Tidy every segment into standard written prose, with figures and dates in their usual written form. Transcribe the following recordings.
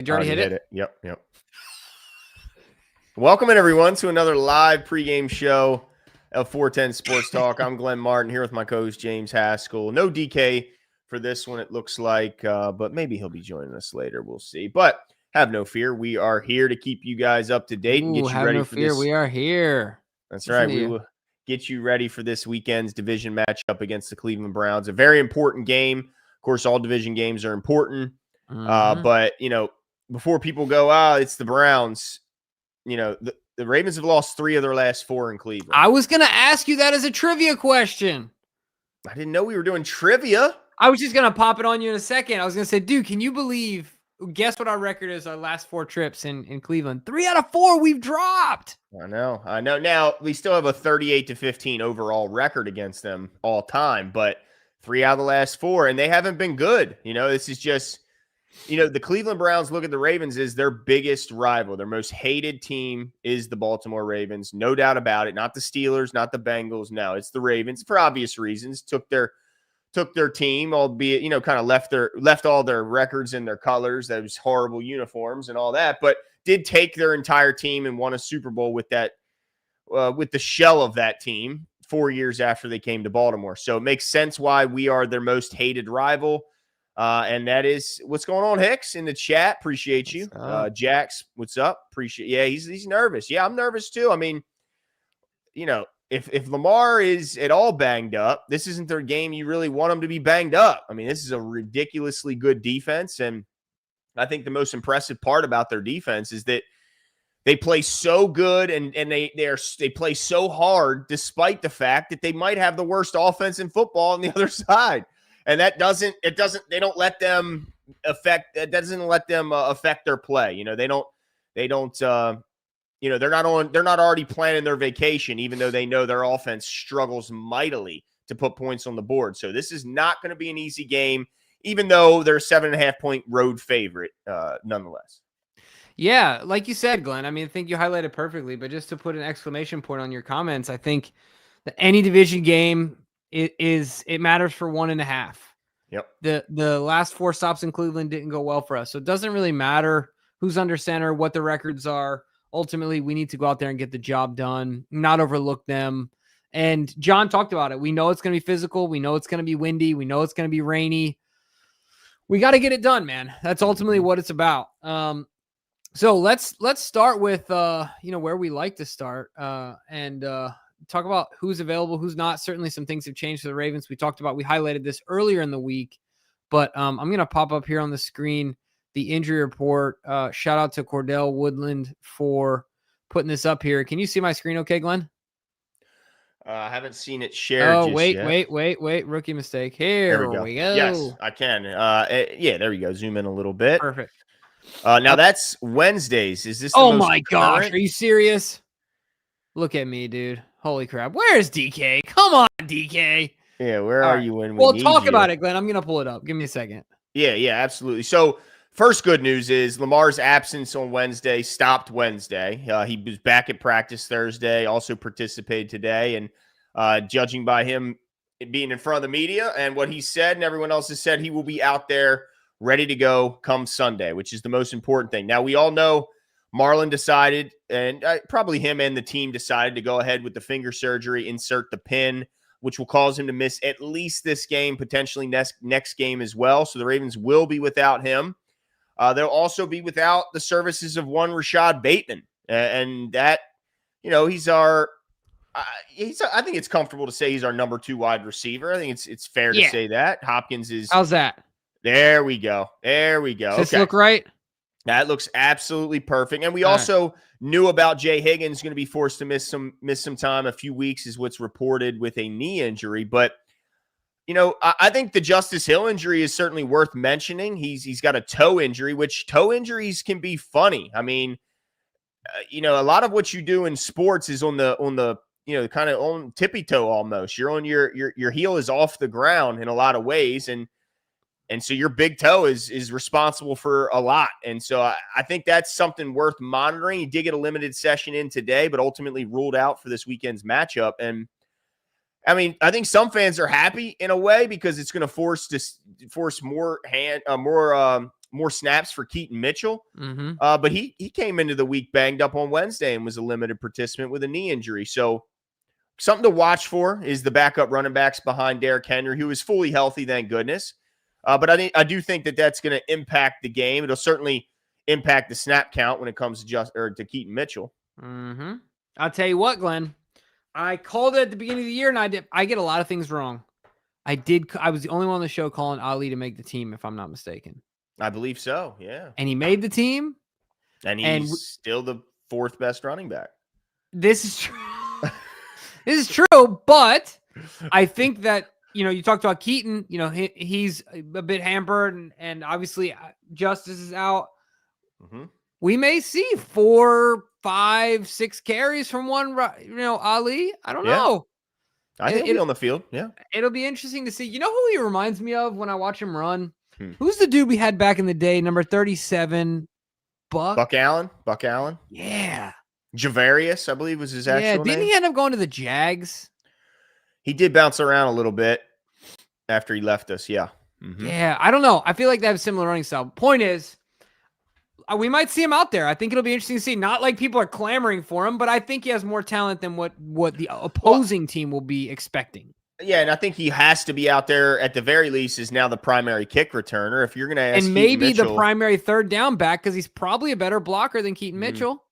Did you already hit it? Yep. Welcome in, everyone, to another live pregame show of 410 Sports Talk. I'm Glenn Martin here with my co-host James Haskell. No DK for this one, it looks like, but maybe he'll be joining us later. We'll see. But have no fear. We are here to keep you guys up to date and get you ready for this. We are here. That's right. We will get you ready for this weekend's division matchup against the Cleveland Browns. A very important game. Of course, all division games are important. But, before people go, it's the Browns, the Ravens have lost 3 of their last 4 in Cleveland. I was going to ask you that as a trivia question. I didn't know we were doing trivia. I was just going to pop it on you in a second. I was going to say, dude, can you believe, guess what our record is our last 4 trips in Cleveland? 3 out of 4 we've dropped. I know. Now, we still have a 38-15 overall record against them all time, but 3 out of the last 4, and they haven't been good. This is just... the Cleveland Browns look at the Ravens as their biggest rival. Their most hated team is the Baltimore Ravens. No doubt about it. Not the Steelers, not the Bengals. No, it's the Ravens for obvious reasons. Took their team, albeit, kind of left all their records and their colors, those horrible uniforms and all that, but did take their entire team and won a Super Bowl with that, with the shell of that team 4 years after they came to Baltimore. So it makes sense why we are their most hated rival. And that is what's going on, Hicks, in the chat. Appreciate you. Jax, what's up? Appreciate. Yeah, he's nervous. Yeah, I'm nervous too. I mean, if Lamar is at all banged up, this isn't their game. You really want them to be banged up. I mean, this is a ridiculously good defense, and I think the most impressive part about their defense is that they play so good and they play so hard, despite the fact that they might have the worst offense in football on the other side. And they don't let them affect their play. They're not already planning their vacation, even though they know their offense struggles mightily to put points on the board. So this is not going to be an easy game, even though they're a 7.5-point road favorite, nonetheless. Yeah, like you said, Glenn, I think you highlighted perfectly, but just to put an exclamation point on your comments, I think that any division game, it matters for 1.5. Yep. The last 4 stops in Cleveland didn't go well for us. So it doesn't really matter who's under center, what the records are. Ultimately, we need to go out there and get the job done, not overlook them. And John talked about it. We know it's going to be physical. We know it's going to be windy. We know it's going to be rainy. We got to get it done, man. That's ultimately what it's about. So let's start with where we like to start and talk about who's available, who's not. Certainly some things have changed for the Ravens. We highlighted this earlier in the week, but I'm going to pop up here on the screen the injury report. Shout out to Cordell Woodland for putting this up here. Can you see my screen okay, Glenn? I haven't seen it shared. Oh, wait. Rookie mistake. Here we go. Yes, I can. There we go. Zoom in a little bit. Perfect. Now that's Wednesdays. Is this? Oh my gosh. Are you serious? Look at me, dude. Holy crap. Where's DK? Come on, DK. Yeah, where are you when we need talk you? About it, Glenn. I'm going to pull it up. Give me a second. Yeah, absolutely. So first good news is Lamar's absence on Wednesday stopped Wednesday. He was back at practice Thursday, also participated today. And judging by him being in front of the media and what he said and everyone else has said, he will be out there ready to go come Sunday, which is the most important thing. Now, we all know Marlon decided, and probably him and the team decided to go ahead with the finger surgery, insert the pin, which will cause him to miss at least this game, potentially next game as well. So the Ravens will be without him. They'll also be without the services of one Rashad Bateman. And that, he's I think it's comfortable to say he's our number 2 wide receiver. I think it's fair to say that. Hopkins is. How's that? There we go. Does this look right? That looks absolutely perfect. And we also knew about Jay Higgins going to be forced to miss some time, a few weeks is what's reported, with a knee injury. But, I think the Justice Hill injury is certainly worth mentioning. He's got a toe injury, which toe injuries can be funny. I mean, a lot of what you do in sports is on the kind of on tippy toe almost. You're on your heel is off the ground in a lot of ways. And so your big toe is responsible for a lot. And so I think that's something worth monitoring. He did get a limited session in today, but ultimately ruled out for this weekend's matchup. And I mean, I think some fans are happy in a way because it's going to force more more snaps for Keaton Mitchell. Mm-hmm. But he came into the week banged up on Wednesday and was a limited participant with a knee injury. So something to watch for is the backup running backs behind Derrick Henry, who is fully healthy, thank goodness. But I do think that that's going to impact the game. It'll certainly impact the snap count when it comes to Keaton Mitchell. Mm-hmm. I'll tell you what, Glenn. I called it at the beginning of the year, and I get a lot of things wrong. I was the only one on the show calling Ali to make the team, if I'm not mistaken. I believe so, yeah. And he made the team. And he's still the fourth best running back. This is true. This is true, but I think that, you talked about Keaton, he's a bit hampered, and obviously Justice is out. Mm-hmm. We may see 4, 5, 6 carries from one, Ali. I don't know. I think he'll be on the field. Yeah. It'll be interesting to see. You know who he reminds me of when I watch him run? Who's the dude we had back in the day, number 37? Buck Allen? Yeah. Javarius, I believe, was his actual name. Didn't he end up going to the Jags? He did bounce around a little bit after he left us, yeah. Mm-hmm. Yeah, I don't know. I feel like they have a similar running style. Point is, we might see him out there. I think it'll be interesting to see. Not like people are clamoring for him, but I think he has more talent than what the opposing team will be expecting. Yeah, and I think he has to be out there at the very least is now the primary kick returner. If you're going to ask and maybe Keaton Mitchell, the primary third down back because he's probably a better blocker than Keaton Mitchell.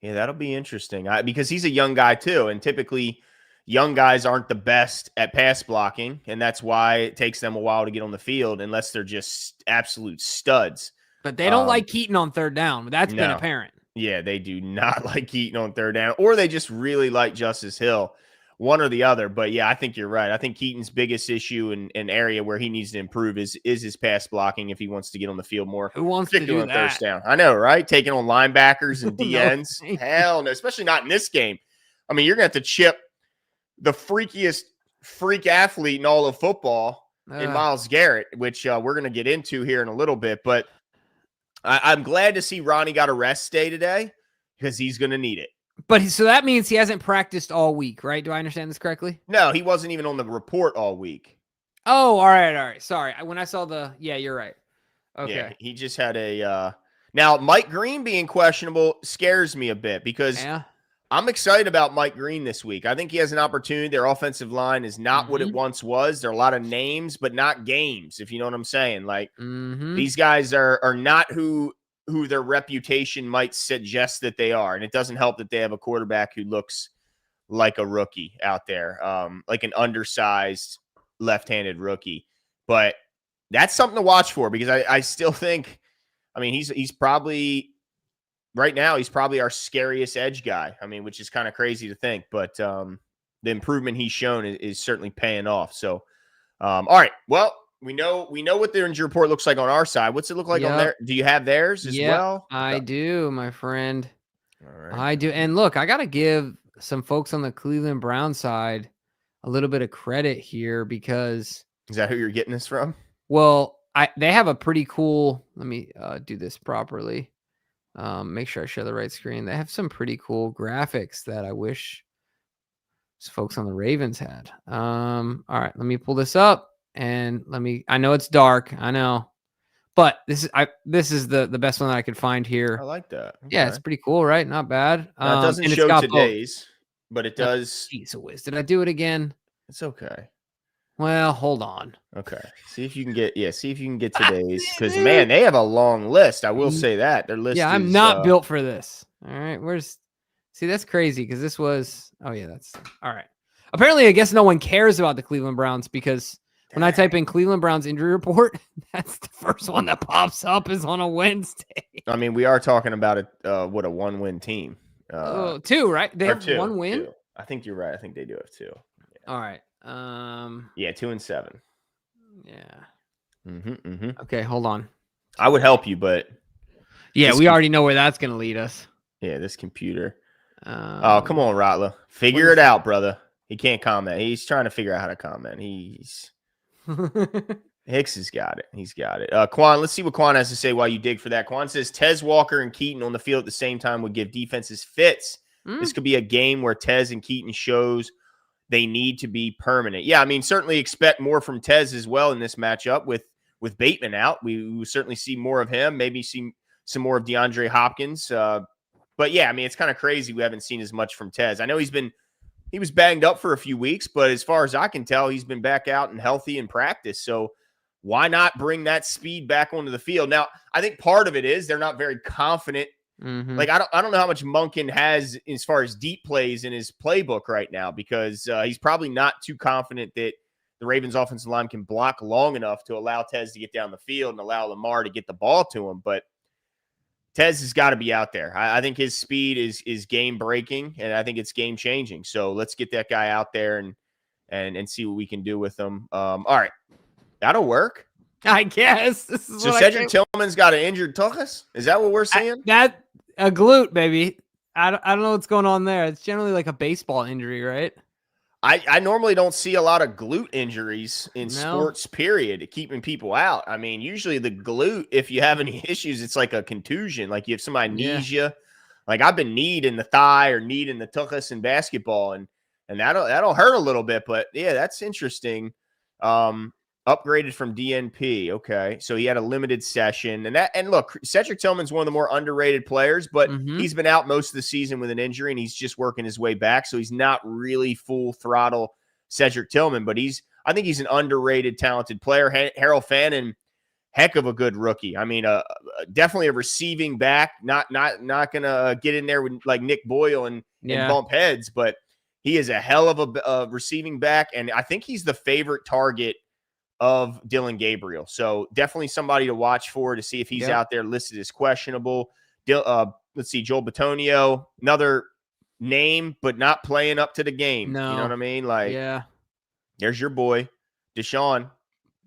Yeah, that'll be interesting because he's a young guy too, and typically young guys aren't the best at pass blocking, and that's why it takes them a while to get on the field unless they're just absolute studs. But they don't like Keaton on third down. That's been apparent. Yeah, they do not like Keaton on third down, or they just really like Justice Hill. One or the other, but yeah, I think you're right. I think Keaton's biggest issue and area where he needs to improve is his pass blocking if he wants to get on the field more. Who wants to do that? First down. I know, right? Taking on linebackers and DNs. Hell no, especially not in this game. I mean, you're going to have to chip the freakiest freak athlete in all of football in Myles Garrett, which we're going to get into here in a little bit. But I'm glad to see Ronnie got a rest day today because he's going to need it. But so that means he hasn't practiced all week, right? Do I understand this correctly? No, he wasn't even on the report all week. Oh, all right. Sorry. When I saw you're right. Okay. Yeah, he just had now Mike Green being questionable scares me a bit because I'm excited about Mike Green this week. I think he has an opportunity. Their offensive line is not what it once was. There are a lot of names, but not games, if you know what I'm saying. Like these guys are not who their reputation might suggest that they are. And it doesn't help that they have a quarterback who looks like a rookie out there, like an undersized left-handed rookie. But that's something to watch for because I still think, I mean, he's probably right now, he's probably our scariest edge guy. I mean, which is kind of crazy to think, but the improvement he's shown is certainly paying off. So, all right, well, we know what their injury report looks like on our side. What's it look like on there? Do you have theirs as well? I do, my friend. All right. I do. And look, I got to give some folks on the Cleveland Browns side a little bit of credit here because is that who you're getting this from? Well, they have a pretty cool, let me do this properly. Make sure I share the right screen. They have some pretty cool graphics that I wish folks on the Ravens had. All right, let me pull this up. And I know it's dark, I know, but this is the best one that I could find here. I like that. Okay. Yeah, it's pretty cool, right? Not bad. Now, it doesn't show today's, but it does. Jeez, a whiz. Did I do it again? It's okay. Well, hold on. Okay. See if you can get today's because man, they have a long list. I will say that their list. Yeah, I'm not built for this. All right, see, that's crazy because this was. Oh yeah, that's all right. Apparently, I guess no one cares about the Cleveland Browns because. When I type in Cleveland Browns injury report, that's the first one that pops up is on a Wednesday. I mean, we are talking about a 1-win team. 2, right? They have 2, 1 win? 2. I think you're right. I think they do have 2. Yeah. All right. Yeah, 2-7. Yeah. Okay, hold on. I would help you, but yeah, we already know where that's going to lead us. Yeah, this computer. Oh, come on, Rotla. Figure it out, brother. He can't comment. He's trying to figure out how to comment. Hicks has got it. He's got it. Quan, let's see what Quan has to say while you dig for that. Quan says Tez Walker and Keaton on the field at the same time would give defenses fits. This could be a game where Tez and Keaton shows they need to be permanent. Yeah, I mean, certainly expect more from Tez as well in this matchup with with Bateman out, we will certainly see more of him, maybe see some more of DeAndre Hopkins. But yeah, I mean, it's kind of crazy. We haven't seen as much from Tez. I know he was banged up for a few weeks, but as far as I can tell, he's been back out and healthy in practice. So why not bring that speed back onto the field? Now, I think part of it is they're not very confident. Mm-hmm. Like, I don't know how much Monken has as far as deep plays in his playbook right now, because he's probably not too confident that the Ravens offensive line can block long enough to allow Tez to get down the field and allow Lamar to get the ball to him. But Tez has got to be out there. I think his speed is game breaking, and I think it's game changing. So let's get that guy out there and see what we can do with him. All right, that'll work. I guess. So Cedric Tillman's got an injured tuchus? Is that what we're seeing? That a glute, baby. I don't know what's going on there. It's generally like a baseball injury, right? I normally don't see a lot of glute injuries in sports, period, keeping people out. I mean, usually the glute, if you have any issues, it's like a contusion. Like you have some amnesia. Yeah. Like I've been kneed in the thigh or kneed in the tuchus in basketball, and that'll hurt a little bit. But yeah, that's interesting. Upgraded from DNP. Okay. So he had a limited session. And look, Cedric Tillman's one of the more underrated players, but he's been out most of the season with an injury, and he's just working his way back. So he's not really full throttle Cedric Tillman, but I think he's an underrated, talented player. Harold Fannin, heck of a good rookie. I mean, definitely a receiving back, not going to get in there with like Nick Boyle and bump heads, but he is a hell of a receiving back. And I think he's the favorite target of Dylan Gabriel. So definitely somebody to watch for, to see if he's out there listed as questionable. Let's see, Joel Bitonio, another name, but not playing up to the game. No. You know what I mean? Like, there's your boy, Deshaun.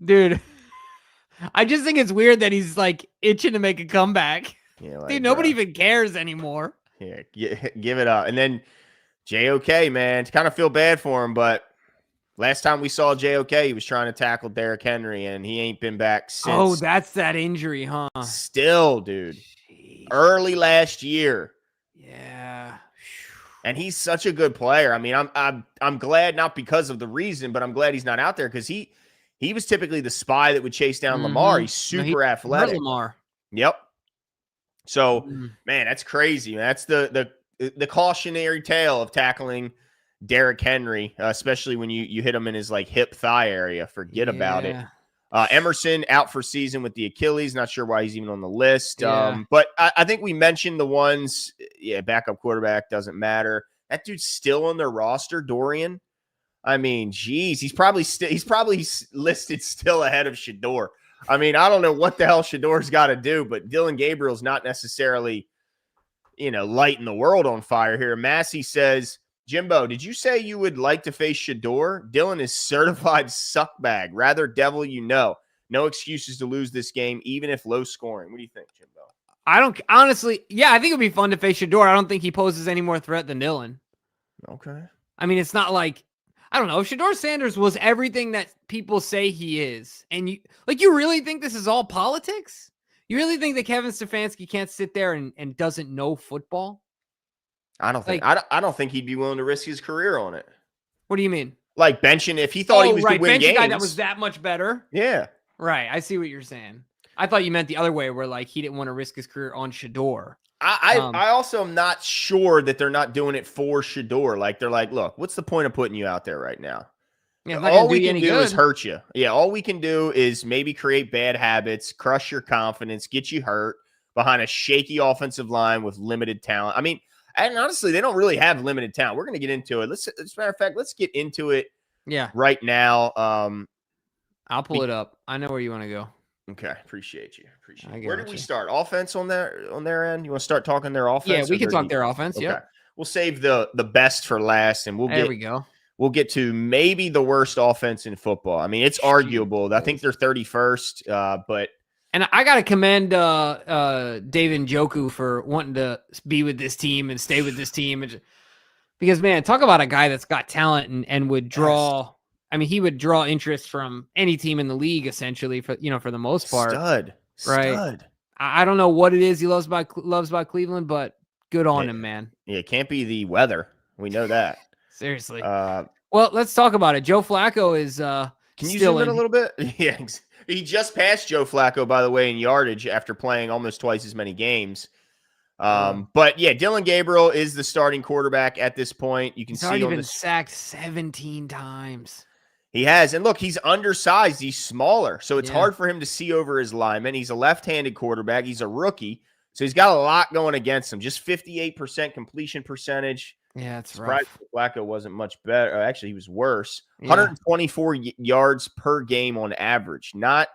Dude, I just think it's weird that he's like itching to make a comeback. Yeah, like, dude, nobody even cares anymore. Yeah, give it up. And then JOK, man, kind of feel bad for him, but last time we saw JOK, he was trying to tackle Derrick Henry, and he ain't been back since. Oh, that's that injury, huh? Still, dude. Jeez. Early last year. Yeah. And he's such a good player. I mean, I'm glad, not because of the reason, but I'm glad he's not out there, because he was typically the spy that would chase down Lamar. He's super athletic. Lamar. Yep. So, man, that's crazy. That's the cautionary tale of tackling Derrick Henry, especially when you hit him in his like hip thigh area. Forget about it. Emerson out for season with the Achilles. Not sure why he's even on the list. But I think we mentioned the ones. Yeah, backup quarterback doesn't matter. That dude's still on their roster, Dorian. I mean, geez, he's probably listed still ahead of Shedeur. I mean, I don't know what the hell Shadeur's got to do, but Dylan Gabriel's not necessarily, lighting the world on fire here. Massey says, Jimbo, did you say you would like to face Shedeur? Dylan is certified suckbag. Rather devil you know. No excuses to lose this game, even if low scoring. What do you think, Jimbo? I don't honestly. Yeah, I think it'd be fun to face Shedeur. I don't think he poses any more threat than Dylan. Okay. I mean, it's not like, I don't know. If Shedeur Sanders was everything that people say he is, and you really think this is all politics? You really think that Kevin Stefanski can't sit there and doesn't know football? I don't think I don't think he'd be willing to risk his career on it. What do you mean? Like benching if he thought he was going to win games. A guy that was that much better. Yeah. Right. I see what you're saying. I thought you meant the other way, where like he didn't want to risk his career on Shedeur. I also am not sure that they're not doing it for Shedeur. Like they're like, look, what's the point of putting you out there right now? Yeah, all we can do is hurt you. Yeah, all we can do is maybe create bad habits, crush your confidence, get you hurt behind a shaky offensive line with limited talent. I mean, and honestly, they don't really have limited talent. We're going to get into it. As a matter of fact, let's get into it. Yeah. Right now. I'll pull it up. I know where you want to go. Okay, appreciate you. Where did we start? Offense on their end? You want to start talking their offense? Yeah, we can talk their offense. Okay. Yeah. We'll save the best for last, and we'll get to maybe the worst offense in football. I mean, it's arguable. I think they're 31st, but. And I got to commend David Njoku for wanting to be with this team and stay with this team. Because, man, talk about a guy that's got talent and would draw. Yes. I mean, he would draw interest from any team in the league, essentially, for the most part. Stud. I don't know what it is he loves by Cleveland, but good on him, man. Yeah, it can't be the weather. We know that. Seriously. Well, let's talk about it. Joe Flacco is can you zoom in a little bit? Yeah. He just passed Joe Flacco, by the way, in yardage after playing almost twice as many games. But yeah, Dylan Gabriel is the starting quarterback at this point. You can He's see already on been this. sacked 17 times. He has. And look, he's undersized. He's smaller. So it's Yeah. hard for him to see over his linemen. He's a left-handed quarterback. He's a rookie. So he's got a lot going against him. Just 58% completion percentage. Yeah, it's Surprised rough. Flacco wasn't much better. Actually, he was worse. Yeah. 124 yards per game on average. Not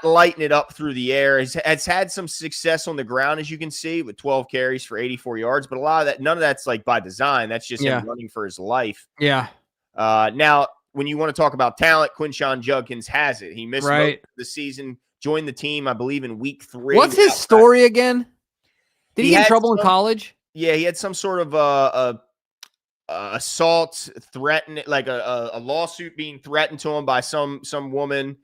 lighting it up through the air. Has had some success on the ground, as you can see, with 12 carries for 84 yards. But a lot of that, none of that's like by design. That's just him running for his life. Yeah. Now, when you want to talk about talent, Quinshon Judkins has it. He missed most of the season, joined the team, I believe, in week 3. What's his story again? Did he get in trouble in college? Yeah, he had some sort of assault threatened, like a lawsuit being threatened to him by some woman.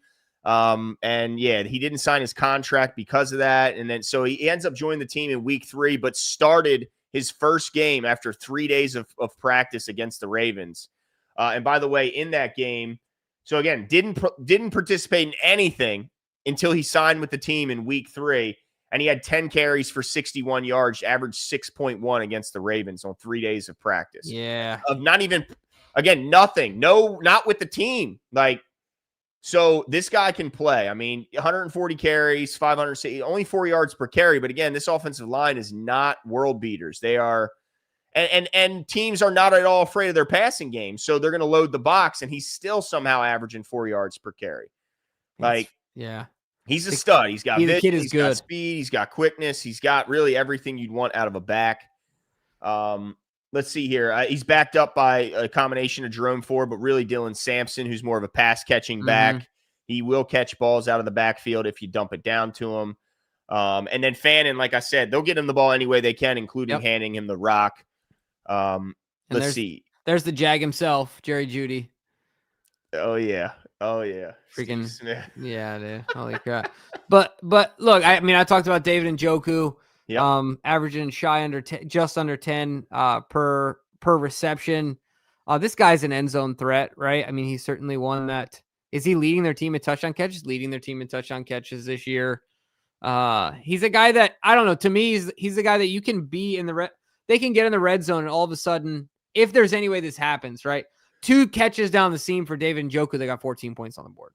And yeah, he didn't sign his contract because of that. And then so he ends up joining the team in week 3, but started his first game after 3 days of practice against the Ravens. And by the way, in that game, so again, didn't participate in anything until he signed with the team in week 3. And he had 10 carries for 61 yards, averaged 6.1 against the Ravens on 3 days of practice. Yeah. Of not even, again, nothing. No, not with the team. Like, so this guy can play. I mean, 140 carries, 560, only 4 yards per carry. But again, this offensive line is not world beaters. They are, and teams are not at all afraid of their passing game. So they're going to load the box, and he's still somehow averaging 4 yards per carry. Like, yeah. He's a stud. He's got vision, he's good. Got speed, he's got quickness, he's got really everything you'd want out of a back. Let's see here. He's backed up by a combination of Jerome Ford, but really Dylan Sampson, who's more of a pass-catching back. He will catch balls out of the backfield if you dump it down to him. And then Fannin, like I said, they'll get him the ball any way they can, including handing him the rock. Let's see. There's the Jag himself, Jerry Jeudy. Oh, yeah. Freaking yeah, dude. Holy crap. But look, I mean, I talked about David Njoku, averaging just under 10 per reception. This guy's an end zone threat, right? I mean, he's certainly one that is he leading their team in touchdown catches? Leading their team in touchdown catches this year. He's a guy that I don't know. To me, he's the guy that you can be in the they can get in the red zone, and all of a sudden, if there's any way this happens, right? 2 catches down the seam for David Njoku. They got 14 points on the board.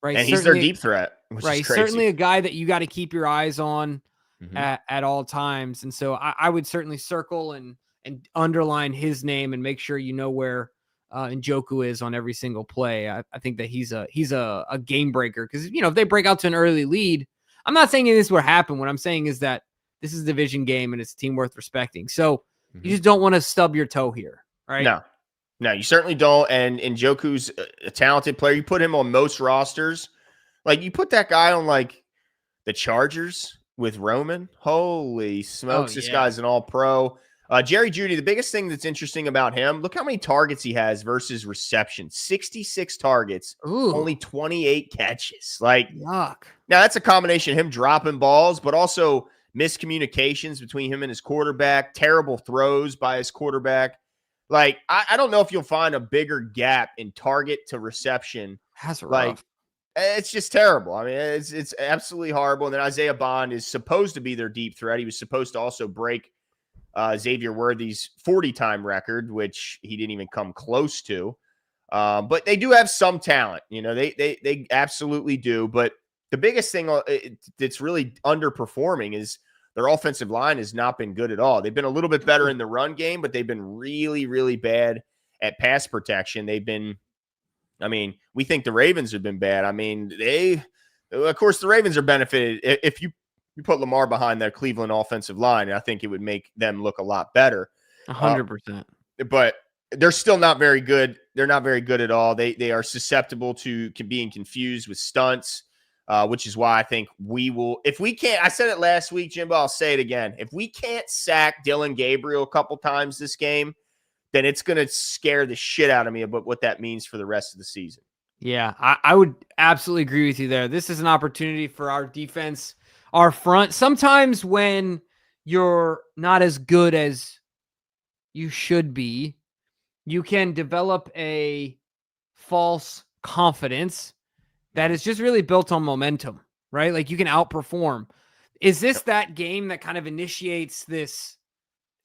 Right. And he's their deep threat. Which is crazy. Certainly a guy that you got to keep your eyes on at all times. And so I would certainly circle and underline his name and make sure you know where Njoku is on every single play. I think that he's a game breaker because, if they break out to an early lead, I'm not saying this will happen. What I'm saying is that this is a division game and it's a team worth respecting. So you just don't want to stub your toe here. Right. No, you certainly don't. And Njoku's a talented player. You put him on most rosters. Like, you put that guy on, like, the Chargers with Roman. Holy smokes, this guy's an all-pro. Jerry Jeudy, the biggest thing that's interesting about him, look how many targets he has versus reception. 66 targets, only 28 catches. Like, yuck. Now, that's a combination of him dropping balls, but also miscommunications between him and his quarterback, terrible throws by his quarterback. Like, I don't know if you'll find a bigger gap in target to reception. That's rough. Like, it's just terrible. I mean, it's absolutely horrible. And then Isaiah Bond is supposed to be their deep threat. He was supposed to also break Xavier Worthy's 40-time record, which he didn't even come close to. But they do have some talent. They absolutely do. But the biggest thing that's really underperforming is their offensive line has not been good at all. They've been a little bit better in the run game, but they've been really, really bad at pass protection. We think the Ravens have been bad. I mean, of course, the Ravens are benefited. If you put Lamar behind that Cleveland offensive line, I think it would make them look a lot better. 100%. But they're still not very good. They're not very good at all. They are susceptible to being confused with stunts. Which is why I think we will, if we can't, I said it last week, Jimbo, I'll say it again. If we can't sack Dylan Gabriel a couple times this game, then it's going to scare the shit out of me about what that means for the rest of the season. Yeah, I would absolutely agree with you there. This is an opportunity for our defense, our front. Sometimes when you're not as good as you should be, you can develop a false confidence that is just really built on momentum, right? Like you can outperform. Is this that game that kind of initiates this?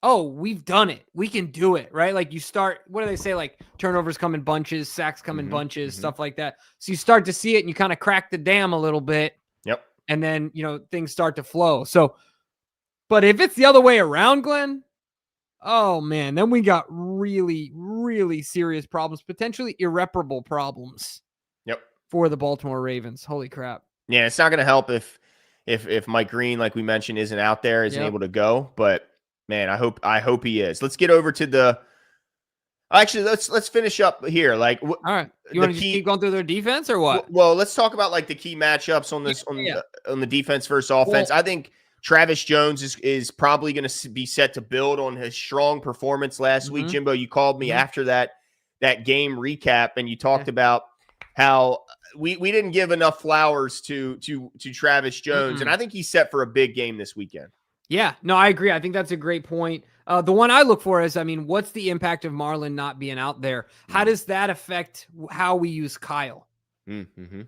Oh, we've done it. We can do it, right? Like you start, what do they say? Like turnovers come in bunches, sacks come in bunches, stuff like that. So you start to see it and you kind of crack the dam a little bit. Yep. And then, things start to flow. So, but if it's the other way around, Glenn, oh man, then we got really, really serious problems, potentially irreparable problems. Yep. For the Baltimore Ravens. Holy crap. Yeah, it's not going to help if Mike Green, like we mentioned, isn't out there, isn't able to go. But man, I hope he is. Let's get over to the. Actually, let's finish up here. Like, all right, you want to just keep going through their defense or what? Well, let's talk about like the key matchups on this on the defense versus offense. Well, I think Travis Jones is probably going to be set to build on his strong performance last week. Jimbo, you called me after that game recap, and you talked about how we didn't give enough flowers to Travis Jones, and I think he's set for a big game this weekend. Yeah, no, I agree. I think that's a great point. The one I look for is, what's the impact of Marlon not being out there? How does that affect how we use Kyle?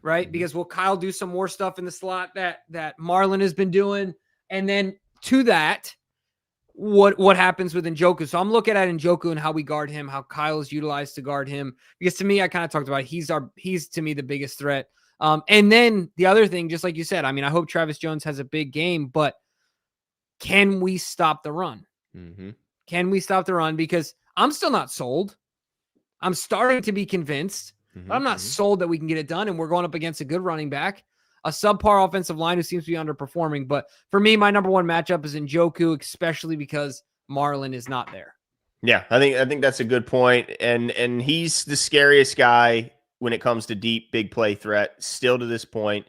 Right? Because will Kyle do some more stuff in the slot that Marlon has been doing? And then to that, what happens with Njoku? So I'm looking at Njoku and how we guard him, how Kyle is utilized to guard him. Because to me, I kind of talked about he's to me the biggest threat. And then the other thing, just like you said, I hope Travis Jones has a big game, but can we stop the run? Can we stop the run? Because I'm still not sold. I'm starting to be convinced, but I'm not sold that we can get it done. And we're going up against a good running back, a subpar offensive line who seems to be underperforming. But for me, my number one matchup is Njoku, especially because Marlon is not there. Yeah, I think that's a good point. And he's the scariest guy when it comes to deep, big play threat still to this point.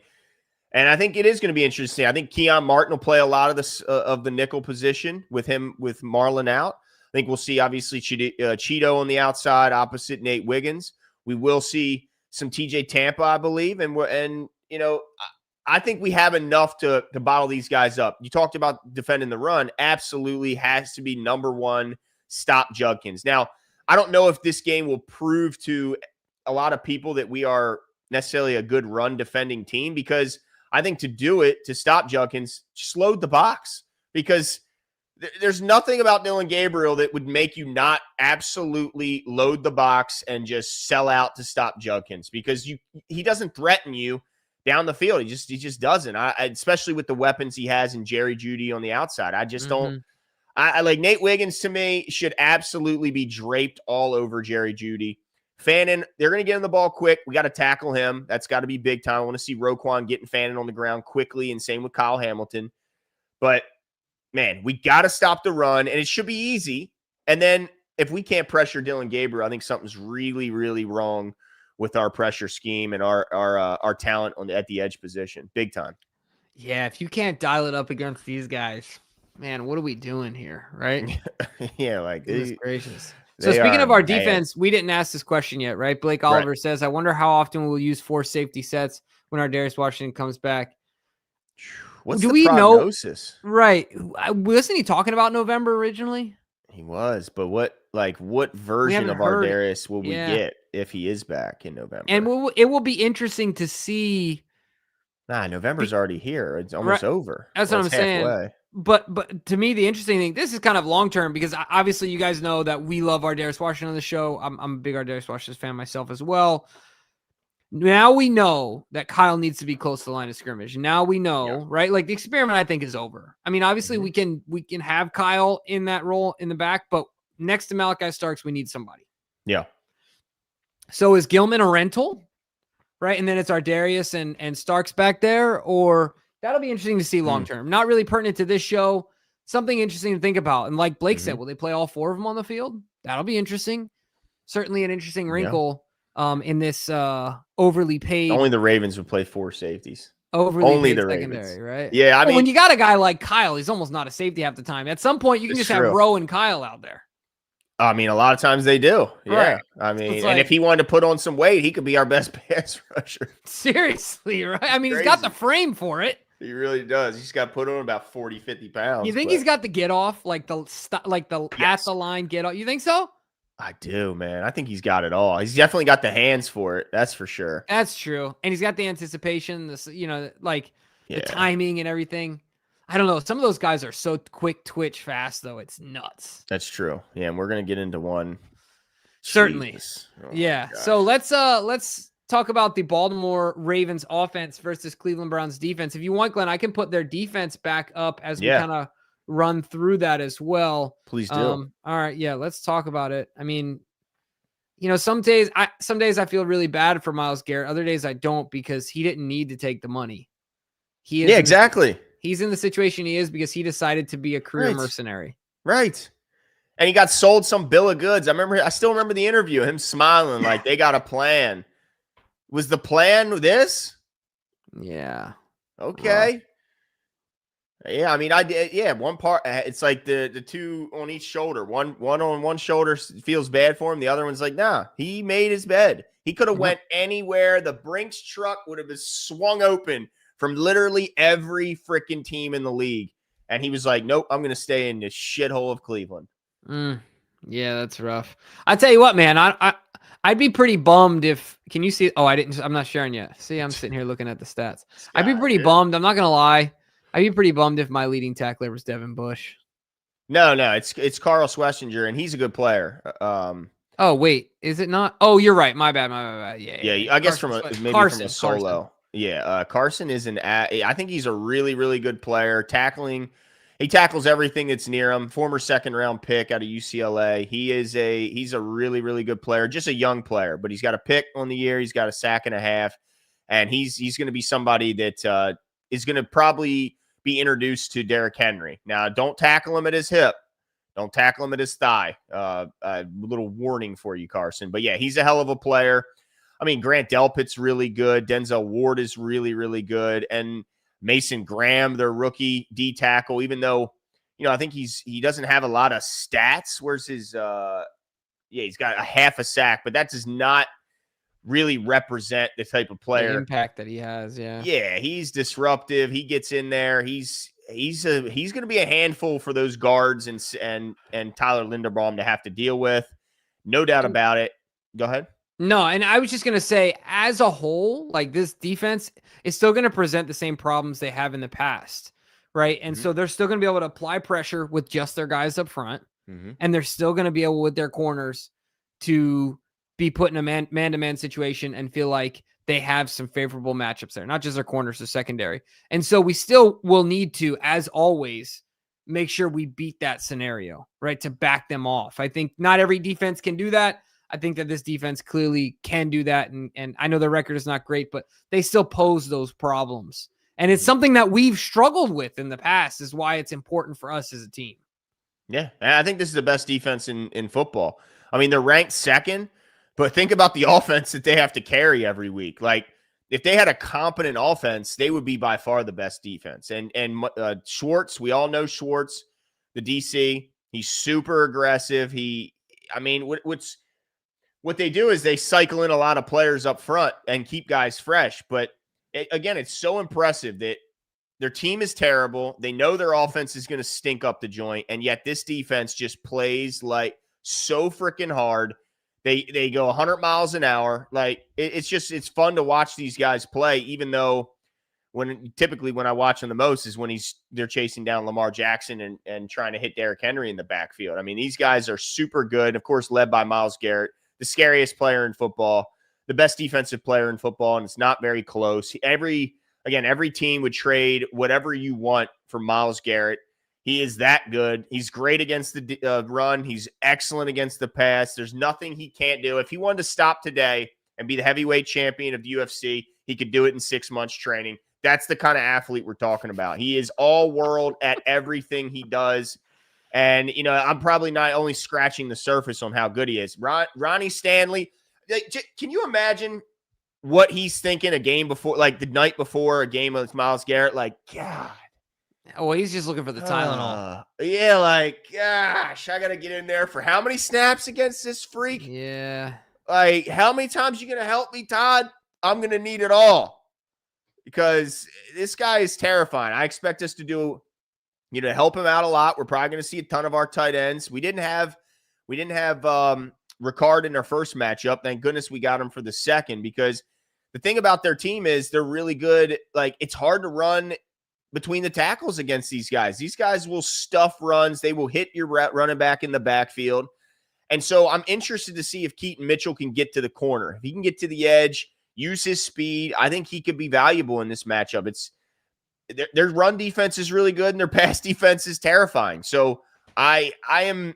And I think it is going to be interesting. I think Keon Martin will play a lot of this of the nickel position with Marlon out. I think we'll see obviously Cheeto on the outside opposite Nate Wiggins. We will see some TJ Tampa, I believe, and I think we have enough to bottle these guys up. You talked about defending the run. Absolutely has to be number one. Stop Judkins. Now, I don't know if this game will prove to a lot of people that we are necessarily a good run defending team, because I think to stop Judkins, just load the box, because there's nothing about Dillon Gabriel that would make you not absolutely load the box and just sell out to stop Judkins, because he doesn't threaten you down the field. He just doesn't. Especially with the weapons he has in Jerry Jeudy on the outside. I just don't. I like Nate Wiggins, to me, should absolutely be draped all over Jerry Jeudy. Fannin, they're going to get him the ball quick. We got to tackle him. That's got to be big time. I want to see Roquan getting Fannin on the ground quickly, and same with Kyle Hamilton. But, man, we got to stop the run, and it should be easy. And then if we can't pressure Dillon Gabriel, I think something's really, really wrong with our pressure scheme and our talent at the edge position. Big time. Yeah, if you can't dial it up against these guys, man, what are we doing here, right? Yeah, like goodness gracious. So speaking of our defense, we didn't ask this question yet, right? Blake Oliver says, I wonder how often we'll use 4 safety sets when our Darius Washington comes back. What's the prognosis? Know? Right. Wasn't he talking about November originally? He was, but what version of our Darius will we get if he is back in November? And it will be interesting to see. November's already here. It's almost over. That's what I'm saying. But to me, the interesting thing, this is kind of long-term, because obviously you guys know that we love our Darius Washington on the show. I'm a big Darius Washington fan myself as well. Now we know that Kyle needs to be close to the line of scrimmage. Now we know, right? Like the experiment, I think, is over. Obviously we can have Kyle in that role in the back, but next to Malachi Starks, we need somebody. Yeah. So is Gilman a rental? Right. And then it's our Darius and Starks back there, or that'll be interesting to see long-term. Not really pertinent to this show. Something interesting to think about. And like Blake said, will they play all 4 of them on the field? That'll be interesting. Certainly an interesting wrinkle in this overly paid. Only the Ravens would play 4 safeties. Only the secondary, Ravens. Right? Yeah. When you got a guy like Kyle, he's almost not a safety half the time. At some point, you can just have Rowe and Kyle out there. A lot of times they do. Yeah. Right. And if he wanted to put on some weight, he could be our best pass rusher. Seriously, right? He's got the frame for it. He really does. He's got to put on about 40, 50 pounds. You think he's got the get off, like the at the line get off? You think so? I do, man. I think he's got it all. He's definitely got the hands for it. That's for sure. That's true. And he's got the anticipation, like the Yeah, timing and everything. I don't know. Some of those guys are so quick twitch fast, though. It's nuts. that's true. Yeah, and we're gonna get into one. Certainly. Jesus. Oh Yeah. my So gosh. let's talk about the Baltimore Ravens offense versus Cleveland Browns defense. If you want, Glenn, I can put their defense back up as we Yeah, kind of run through that as well. please do. All right, yeah, let's talk about it. I mean, some days I feel really bad for Myles Garrett. Other days I don't, because he didn't need to take the money. Yeah, exactly. He's in the situation he is because he decided to be a career Right. mercenary. Right. And he got sold some bill of goods. I still remember the interview, him smiling like they got a plan. Was the plan this? Yeah. Okay. Rough. Yeah, I mean, I did. Yeah, one part. It's like the two on each shoulder. One on one shoulder feels bad for him. The other one's like, nah. He made his bed. He could have went anywhere. The Brinks truck would have been swung open from literally every freaking team in the league, and he was like, nope, I'm going to stay in this shithole of Cleveland. Yeah, that's rough. I tell you what, man, I'd be pretty bummed if. Can you see? Oh, I'm not sharing yet. See, I'm sitting here looking at the stats. I'd be pretty bummed. I'm not gonna lie. I'd be pretty bummed if my leading tackler was Devin Bush. No, it's Carl Schlesinger, and he's a good player. Oh wait, is it not? Oh, you're right. My bad. Yeah. I guess from a solo. Carson. Yeah, Carson is I think he's a really, really good player. He tackles everything that's near him. Former second round pick out of UCLA. He's a really, really good player. Just a young player, but he's got a pick on the year. He's got a sack and a half, and he's going to be somebody that is going to probably be introduced to Derrick Henry. Now, don't tackle him at his hip. Don't tackle him at his thigh. A little warning for you, Carson. But yeah, he's a hell of a player. I mean, Grant Delpit's really good. Denzel Ward is really, really good. And Mason Graham, their rookie D tackle, even though, I think he doesn't have a lot of stats. Where's his he's got a half a sack, but that does not really represent the type of player. The impact that he has, yeah. Yeah, he's disruptive. He gets in there. He's going to be a handful for those guards and Tyler Linderbaum to have to deal with. No doubt about it. Go ahead. No, and I was just going to say, as a whole, like, this defense is still going to present the same problems they have in the past, right? And so they're still going to be able to apply pressure with just their guys up front, and they're still going to be able, with their corners, to be put in a man-to-man situation and feel like they have some favorable matchups there, not just their corners, their secondary. And so we still will need to, as always, make sure we beat that scenario, right, to back them off. I think not every defense can do that. I think that this defense clearly can do that. And I know the record is not great, but they still pose those problems. And it's something that we've struggled with in the past, is why it's important for us as a team. Yeah, I think this is the best defense in football. I mean, they're ranked second, but think about the offense that they have to carry every week. Like, if they had a competent offense, they would be by far the best defense. And Schwartz, we all know Schwartz, the DC. He's super aggressive. What they do is they cycle in a lot of players up front and keep guys fresh. But again, it's so impressive that their team is terrible. They know their offense is going to stink up the joint, and yet this defense just plays like so freaking hard. They go 100 miles an hour. Like, it's fun to watch these guys play, even though typically when I watch them the most is when they're chasing down Lamar Jackson and trying to hit Derrick Henry in the backfield. I mean, these guys are super good. Of course, led by Myles Garrett, the scariest player in football, the best defensive player in football, and it's not very close. Every team would trade whatever you want for Myles Garrett. He is that good. He's great against the run. He's excellent against the pass. There's nothing he can't do. If he wanted to stop today and be the heavyweight champion of the UFC, he could do it in 6 months training. That's the kind of athlete we're talking about. He is all world at everything he does. And, I'm probably not only scratching the surface on how good he is. Ronnie Stanley, can you imagine what he's thinking a game before, like the night before a game with Myles Garrett? Like, God. Oh, he's just looking for the Tylenol. Yeah, like, gosh, I got to get in there for how many snaps against this freak? Yeah. Like, how many times you going to help me, Todd? I'm going to need it all, because this guy is terrifying. I expect us to do, help him out a lot. We're probably going to see a ton of our tight ends. We didn't have Ricard in their first matchup. Thank goodness we got him for the second, because the thing about their team is they're really good. Like, it's hard to run between the tackles against these guys. These guys will stuff runs. They will hit your running back in the backfield. And so I'm interested to see if Keaton Mitchell can get to the corner. If he can get to the edge, use his speed, I think he could be valuable in this matchup. Their run defense is really good and their pass defense is terrifying. So I'm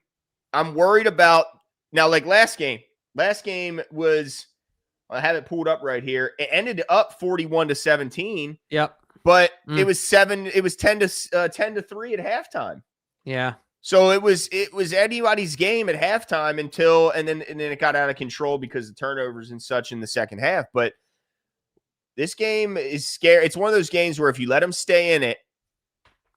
worried about now, like last game. Last game was, I have it pulled up right here. It ended up 41-17. Yep. But it was 10 to 3 at halftime. Yeah. So it was anybody's game at halftime and then it got out of control because of turnovers and such in the second half. But this game is scary. It's one of those games where if you let them stay in it,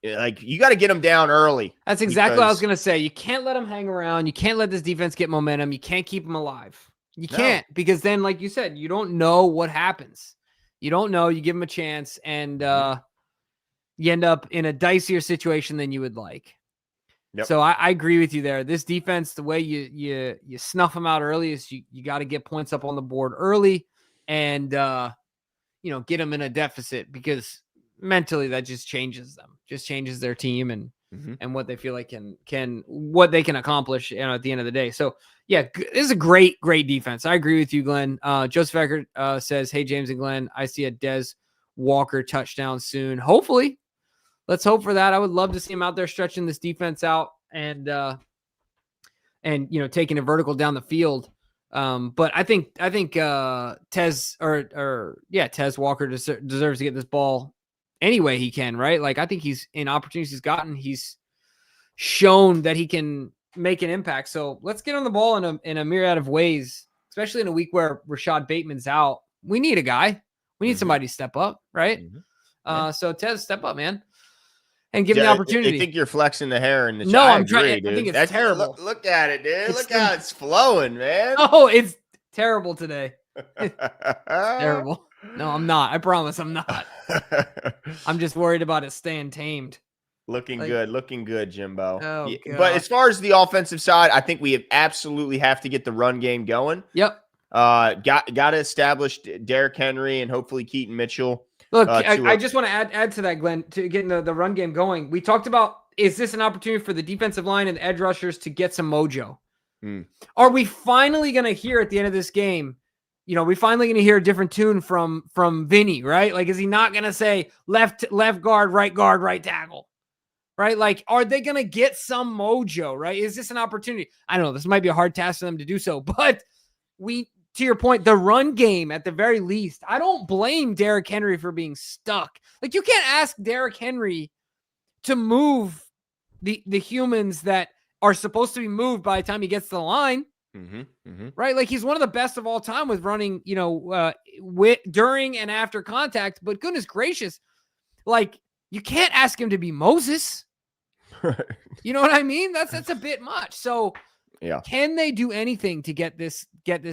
like, you got to get them down early. That's exactly what I was going to say. You can't let them hang around. You can't let this defense get momentum. You can't keep them alive. You can't, because then, like you said, you don't know what happens. You don't know. You give them a chance, and you end up in a dicier situation than you would like. Yep. So I agree with you there. This defense, the way you snuff them out early is you got to get points up on the board early, and get them in a deficit, because mentally that just changes them, just changes their team and what they feel like what they can accomplish at the end of the day. So yeah, this is a great defense. I agree with you, Glenn. Joseph Eckert says, "Hey, James and Glenn, I see a Des Walker touchdown soon. Hopefully, let's hope for that. I would love to see him out there stretching this defense out and taking a vertical down the field. But I think Tez Walker deserves to get this ball any way he can, right? Like, I think he's, in opportunities he's gotten, he's shown that he can make an impact. So let's get on the ball in a myriad of ways, especially in a week where Rashad Bateman's out. We need a guy. We need somebody to step up, right? So Tez, step up, man, and give him the opportunity. I think you're flexing the hair in the No, I I'm trying. dude. I think it's terrible. Look at it, dude. Look how it's flowing, man. Oh, it's terrible today. Terrible. No, I'm not. I promise I'm not. I'm just worried about it staying tamed. Looking good, Jimbo. Oh, yeah, but as far as the offensive side, I think we absolutely have to get the run game going. Yep. Got to establish Derrick Henry and hopefully Keaton Mitchell. Look, I just want to add to that, Glenn, to getting the run game going. We talked about, is this an opportunity for the defensive line and the edge rushers to get some mojo? Are we finally going to hear at the end of this game, we finally going to hear a different tune from Vinny, right? Like, is he not going to say left guard, right tackle? Right? Like, are they going to get some mojo, right? Is this an opportunity? I don't know. This might be a hard task for them to do so, but to your point, the run game at the very least, I don't blame Derrick Henry for being stuck. Like, you can't ask Derrick Henry to move the humans that are supposed to be moved by the time he gets to the line. Right? Like, he's one of the best of all time with running, during and after contact, but goodness gracious, like, you can't ask him to be Moses. You know what I mean? That's a bit much. So yeah, can they do anything to get this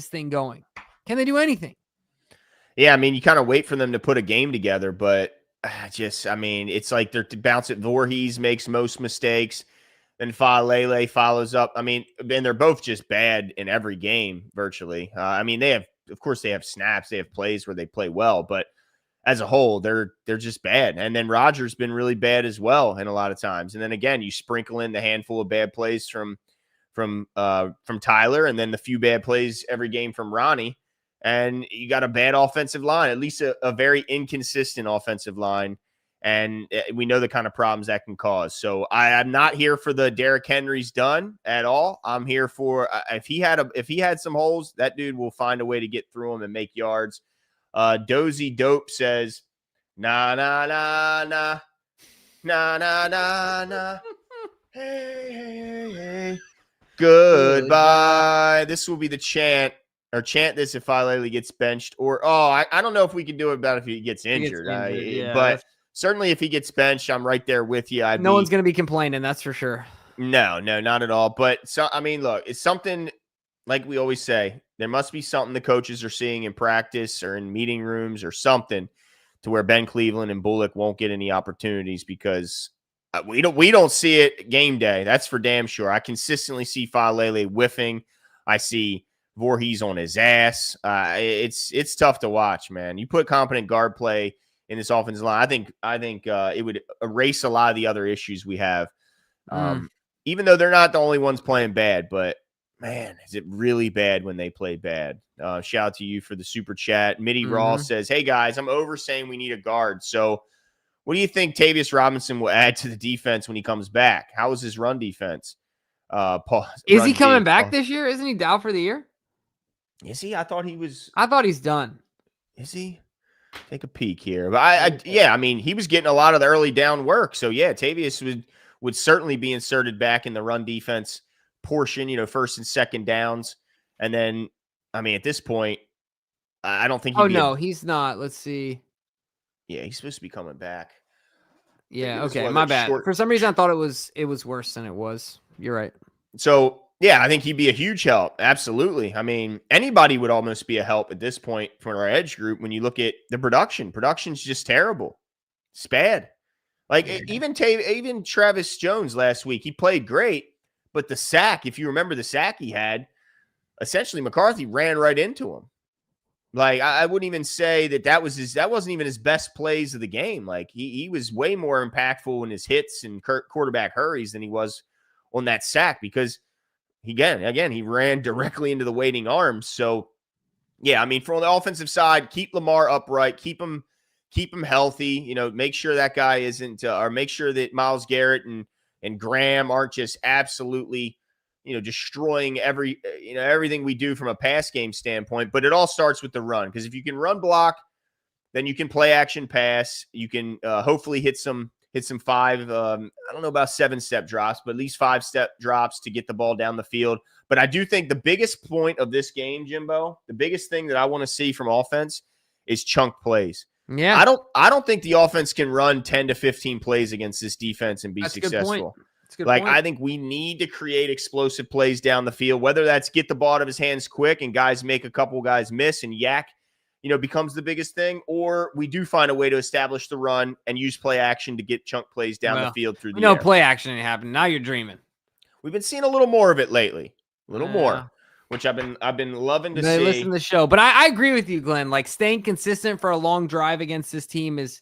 thing going? Can they do anything? Yeah, I mean, you kind of wait for them to put a game together, but it's like they're to bounce it. Voorhees makes most mistakes, then Falele follows up. I mean, and they're both just bad in every game virtually. They have snaps, they have plays where they play well, but as a whole, they're just bad. And then Rodgers been really bad as well in a lot of times. And then again, you sprinkle in the handful of bad plays from Tyler, and then the few bad plays every game from Ronnie, and you got a bad offensive line, at least a very inconsistent offensive line. And we know the kind of problems that can cause. So I'm not here for the Derrick Henry's done at all. I'm here for if he had some holes, that dude will find a way to get through them and make yards. Dozy Dope says, nah, nah, nah, nah, nah, nah, nah, nah. Hey. Goodbye. This will be the chant, or chant this if Falele gets benched, or I don't know if we can do it about if he gets injured. But certainly if he gets benched, I'm right there with you. No one's going to be complaining, that's for sure. No, not at all. But look, it's something like we always say. There must be something the coaches are seeing in practice or in meeting rooms or something to where Ben Cleveland and Bullock won't get any opportunities, because we don't see it game day. That's for damn sure. I consistently see Falele whiffing. I see Voorhees on his ass. It's tough to watch, man. You put competent guard play in this offensive line, I think it would erase a lot of the other issues we have. Even though they're not the only ones playing bad, but man, is it really bad when they play bad. Shout out to you for the super chat. Mitty Ross says, hey guys, I'm over saying we need a guard. So what do you think Tavius Robinson will add to the defense when he comes back? How is his run defense? Is he coming back this year? Isn't he down for the year? Is he? I thought he was. I thought he's done. Is he? Take a peek here. But I mean, he was getting a lot of the early down work. So yeah, Tavius would certainly be inserted back in the run defense portion, first and second downs. And then, I mean, at this point, I don't think he's not. Let's see. Yeah, he's supposed to be coming back. Yeah, okay, my bad. For some reason, I thought it was worse than it was. You're right. So, yeah, I think he'd be a huge help. Absolutely. I mean, anybody would almost be a help at this point for our edge group when you look at the production. Production's just terrible. It's bad. Like, even Travis Jones last week, he played great, but the sack, if you remember the sack he had, essentially McCarthy ran right into him. Like, I wouldn't even say that wasn't even his best plays of the game. Like, he was way more impactful in his hits and quarterback hurries than he was on that sack because he ran directly into the waiting arms. So, yeah, I mean, from the offensive side, keep Lamar upright, keep him healthy, make sure that guy isn't, or make sure that Myles Garrett and Graham aren't just absolutely, destroying everything we do from a pass game standpoint. But it all starts with the run, because if you can run block, then you can play action pass. You can hopefully hit some 5, I don't know about 7-step drops, but at least 5-step drops to get the ball down the field. But I do think the biggest point of this game, Jimbo, the biggest thing that I want to see from offense is chunk plays. Yeah. I don't think the offense can run 10 to 15 plays against this defense and be successful. I think we need to create explosive plays down the field, whether that's get the ball out of his hands quick and guys make a couple guys miss and yak, becomes the biggest thing, or we do find a way to establish the run and use play action to get chunk plays down the field through the air. Play action ain't happening. Now you're dreaming. We've been seeing a little more of it lately, more, which I've been loving to see. Listen to the show, but I agree with you, Glenn. Like, staying consistent for a long drive against this team is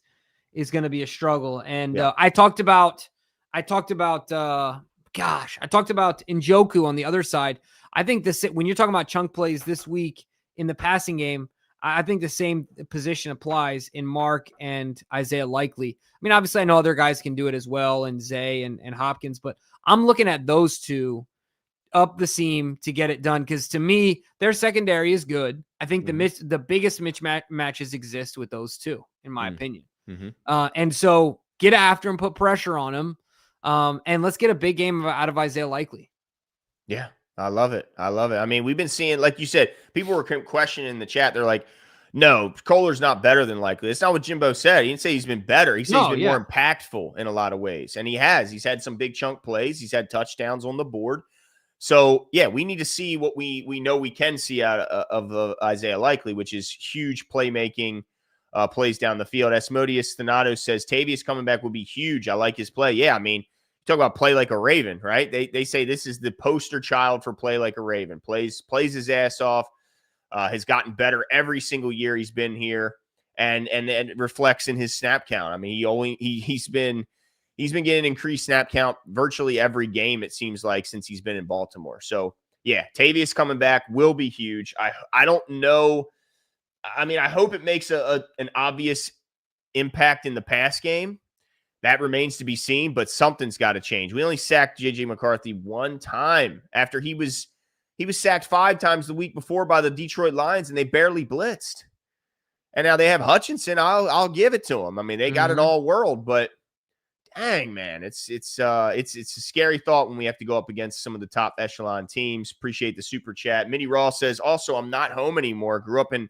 going to be a struggle. And I talked about Njoku on the other side. I think when you're talking about chunk plays this week in the passing game, I think the same position applies in Mark and Isaiah Likely. I mean, obviously I know other guys can do it as well, and Zay and Hopkins, but I'm looking at those two up the seam to get it done, because to me, their secondary is good. I think the biggest mismatches exist with those two, in my opinion. And so get after him, put pressure on him, and let's get a big game out of Isaiah Likely. Yeah, I love it. I mean, we've been seeing, like you said, people were questioning in the chat. They're like, no, Kohler's not better than Likely. That's not what Jimbo said. He didn't say he's been better. He said he's been more impactful in a lot of ways. And he has. He's had some big chunk plays. He's had touchdowns on the board. So, yeah, we need to see what we know we can see out of Isaiah Likely, which is huge playmaking plays down the field. Asmodeus Thanato says Tavius coming back will be huge. I like his play. Yeah, I mean, talk about play like a Raven, right? They say this is the poster child for play like a Raven. Plays his ass off. Has gotten better every single year he's been here, and it reflects in his snap count. I mean, he's been getting increased snap count virtually every game, it seems like, since he's been in Baltimore. So yeah, Tavius coming back will be huge. I don't know. I mean, I hope it makes an obvious impact in the pass game. That remains to be seen, but something's got to change. We only sacked J.J. McCarthy one time after he was sacked 5 times the week before by the Detroit Lions, and they barely blitzed. And now they have Hutchinson. I'll give it to them. I mean, they got it all world, but dang, man, it's a scary thought when we have to go up against some of the top echelon teams. Appreciate the super chat. Minnie Ross says, also, I'm not home anymore. Grew up in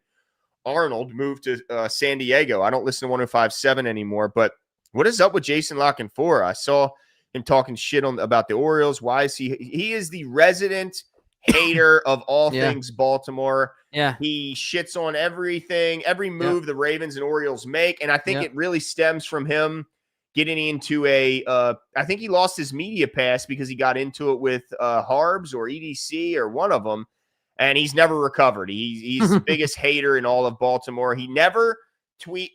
Arnold, moved to San Diego. I don't listen to 105.7 anymore, but what is up with Jason La Canfora? I saw him talking shit about the Orioles. Why is he is the resident hater of all things Baltimore. Yeah. He shits on everything, every move the Ravens and Orioles make. And I think it really stems from him getting into I think he lost his media pass because he got into it with Harbs or EDC or one of them. and he's never recovered. He's the biggest hater in all of Baltimore. He never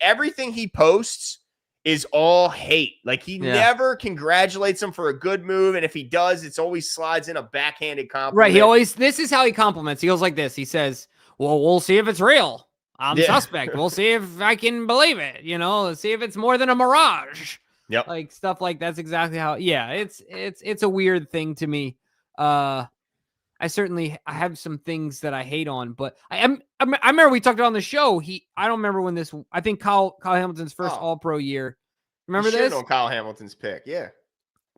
everything he posts is all hate. Like he never congratulates him for a good move. And if he does, it's always slides in a backhanded compliment. Right. This is how he compliments. He goes like this. He says, well, we'll see if it's real. I'm suspect. We'll see if I can believe it. Let's see if it's more than a mirage. Yep. Like stuff like that's exactly how, it's a weird thing to me. I have some things that I hate on, but I remember we talked about on the show. I don't remember when I think Kyle Hamilton's first All-Pro year. Remember this? On Kyle Hamilton's pick. Yeah.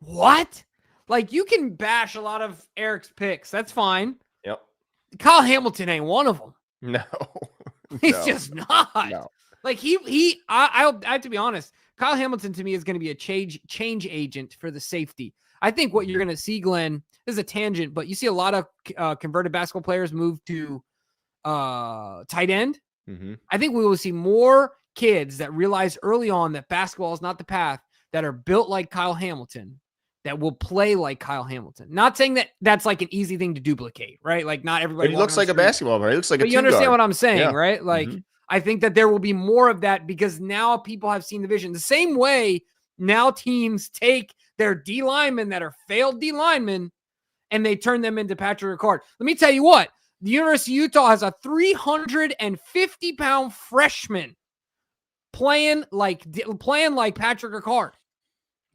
What? Like you can bash a lot of Eric's picks. That's fine. Yep. Kyle Hamilton ain't one of them. No. He's just not. No. Like I have to be honest. Kyle Hamilton to me is going to be a change agent for the safety. I think what you're going to see, Glenn, this is a tangent, but you see a lot of converted basketball players move to tight end. Mm-hmm. I think we will see more kids that realize early on that basketball is not the path, that are built like Kyle Hamilton, that will play like Kyle Hamilton. Not saying that that's like an easy thing to duplicate, right? Like not everybody. But he looks like a basketball player. He looks like but a you understand guard. what I'm saying, right? Like I think that there will be more of that because now people have seen the vision. The same way now teams take their D linemen that are failed D linemen and they turn them into Patrick Ricard. Let me tell you what, the University of Utah has a 350-pound freshman playing like Patrick Ricard.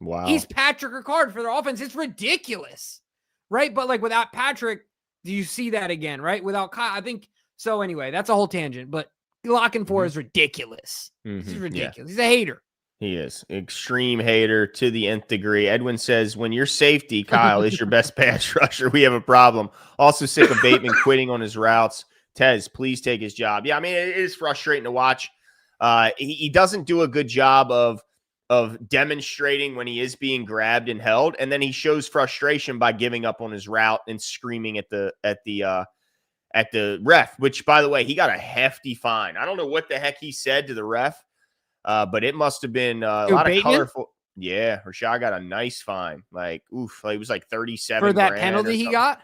Wow. He's Patrick Ricard for their offense. It's ridiculous, right? But like without Patrick, do you see that again, right? Without Kyle, I think so. Anyway, that's a whole tangent, but locking for is ridiculous. This is ridiculous. Yeah. He's a hater. He is. Extreme hater to the nth degree. Edwin says, when your safety, Kyle, is your best pass rusher, we have a problem. Also sick of Bateman quitting on his routes. Tez, please take his job. Yeah, I mean, it is frustrating to watch. He doesn't do a good job of demonstrating when he is being grabbed and held, and then he shows frustration by giving up on his route and screaming at the ref, which, by the way, he got a hefty fine. I don't know what the heck he said to the ref. But it must have been a lot of colorful. Yeah, Rashad got a nice fine. Like, oof, it was like 37 for that penalty he got.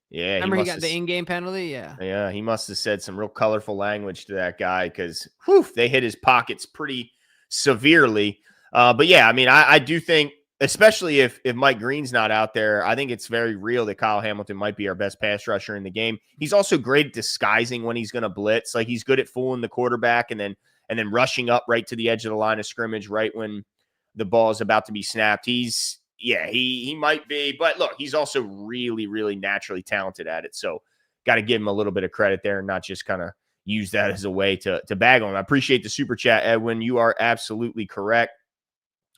Yeah, remember he got the in-game penalty. Yeah, he must have said some real colorful language to that guy because they hit his pockets pretty severely. But yeah, I mean, I do think, especially if Mike Green's not out there, I think it's very real that Kyle Hamilton might be our best pass rusher in the game. He's also great at disguising when he's going to blitz. Like he's good at fooling the quarterback and then rushing up right to the edge of the line of scrimmage right when the ball is about to be snapped. He might be, but look, he's also really, really naturally talented at it. So got to give him a little bit of credit there and not just kind of use that as a way to bag on him. I appreciate the super chat, Edwin. You are absolutely correct.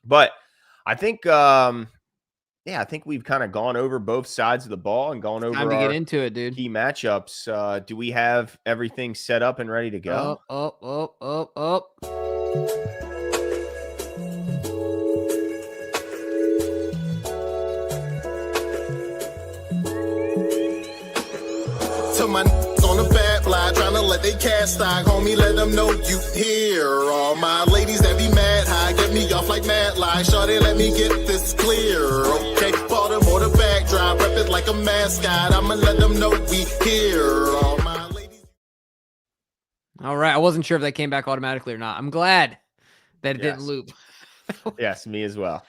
But I think, I think we've kind of gone over both sides of the ball and gone over time to get into it, dude. Key matchups. Do we have everything set up and ready to go? Up. To my on the bad fly, trying to let they cast stock, homie, let them know you here. All my ladies that be mad high, get me off like mad lie. Shorty, let me get this clear. Okay, Baltimore the backdrop, rep it like a mascot. I'ma let them know we here. All my ladies. All right, I wasn't sure if that came back automatically or not. I'm glad that it didn't loop. Yes, me as well.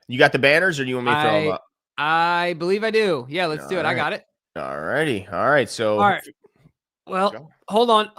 You got the banners, or do you want me to throw them up? I believe I do. Yeah, let's do it. Right. I got it. All righty. All right. So, all right. Well, hold on.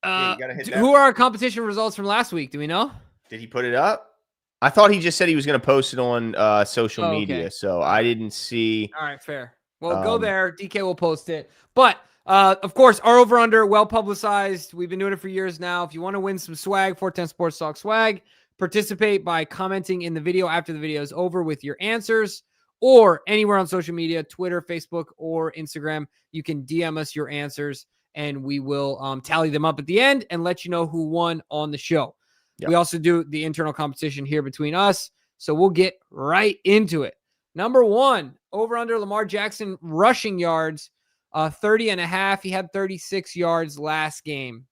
Who are our competition results from last week? Do we know? Did he put it up? I thought he just said he was going to post it on social media. So I didn't see. All right. Fair. Well, go there. DK will post it. But of course, our over-under, well publicized. We've been doing it for years now. If you want to win some swag, 410 Sports Talk swag, participate by commenting in the video after the video is over with your answers, or anywhere on social media, Twitter, Facebook, or Instagram. You can DM us your answers, and we will tally them up at the end and let you know who won on the show. Yep. We also do the internal competition here between us, so we'll get right into it. Number one, over under Lamar Jackson rushing yards, 30.5. He had 36 yards last game.